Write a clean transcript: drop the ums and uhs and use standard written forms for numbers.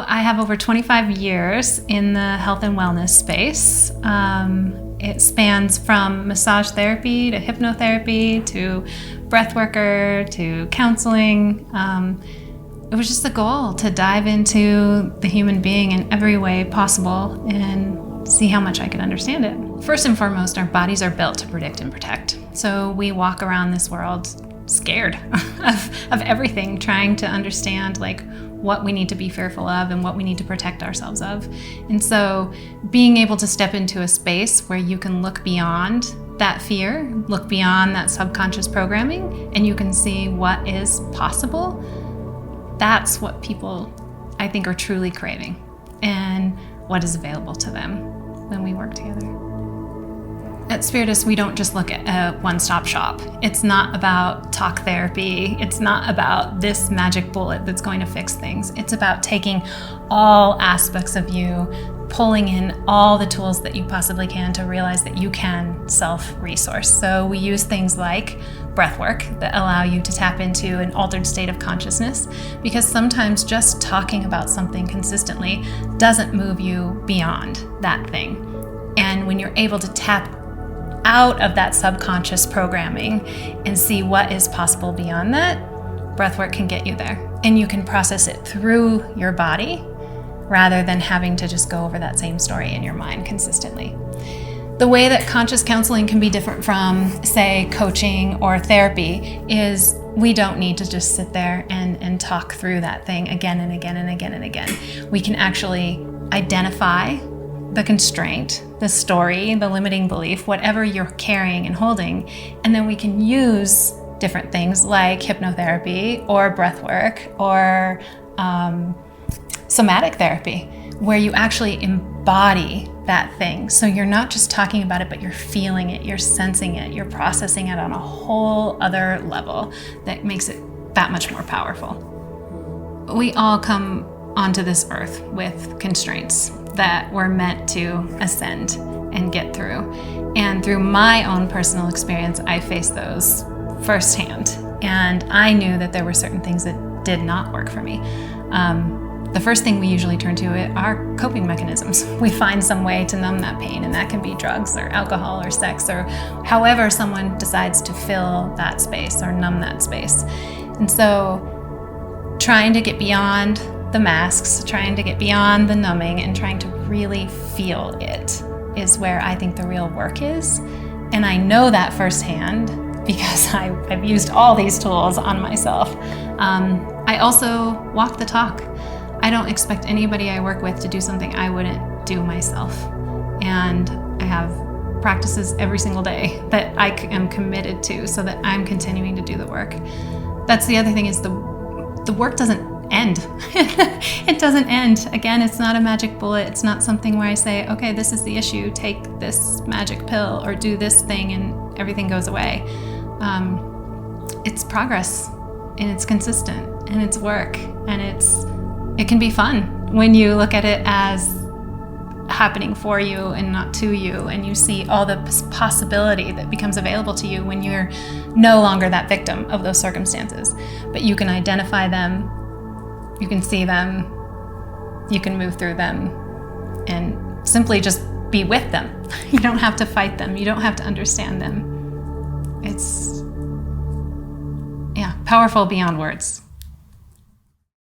I have over 25 years in the health and wellness space. It spans from massage therapy to hypnotherapy to breathworker to counseling. It was just the goal to dive into the human being in every way possible and see how much I could understand it. First and foremost, our bodies are built to predict and protect. So we walk around this world scared of everything, trying to understand what we need to be fearful of and what we need to protect ourselves of. And so being able to step into a space where you can look beyond that fear, look beyond that subconscious programming, and you can see what is possible, that's what people, I think, are truly craving and what is available to them when we work together. At Spiritus, we don't just look at a one-stop shop. It's not about talk therapy. It's not about this magic bullet that's going to fix things. It's about taking all aspects of you, pulling in all the tools that you possibly can to realize that you can self-resource. So we use things like breathwork that allow you to tap into an altered state of consciousness, because sometimes just talking about something consistently doesn't move you beyond that thing. And when you're able to tap out of that subconscious programming and see what is possible beyond that, breathwork can get you there. And you can process it through your body rather than having to just go over that same story in your mind consistently. The way that conscious counseling can be different from, say, coaching or therapy is we don't need to just sit there and talk through that thing again and again and again and again. We can actually identify the constraint, the story, the limiting belief, whatever you're carrying and holding, and then we can use different things like hypnotherapy or breathwork or somatic therapy, where you actually embody that thing. So you're not just talking about it, but you're feeling it, you're sensing it, you're processing it on a whole other level that makes it that much more powerful. We all come onto this earth with constraints that we're meant to ascend and get through. And through my own personal experience, I faced those firsthand. And I knew that there were certain things that did not work for me. The first thing we usually turn to are coping mechanisms. We find some way to numb that pain, and that can be drugs or alcohol or sex or however someone decides to fill that space or numb that space. And so trying to get beyond the masks, trying to get beyond the numbing and trying to really feel it is where I think the real work is. And I know that firsthand because I've used all these tools on myself. I also walk the talk. I don't expect anybody I work with to do something I wouldn't do myself. And I have practices every single day that I am committed to so that I'm continuing to do the work. That's the other thing is the work doesn't end. It doesn't end. Again, it's not a magic bullet. It's not something where I say, okay, this is the issue, take this magic pill or do this thing and everything goes away. It's progress and it's consistent and it's work and it can be fun when you look at it as happening for you and not to you, and you see all the possibility that becomes available to you when you're no longer that victim of those circumstances. But you can identify them, you can see them, you can move through them, and simply just be with them. You don't have to fight them, you don't have to understand them. It's, powerful beyond words.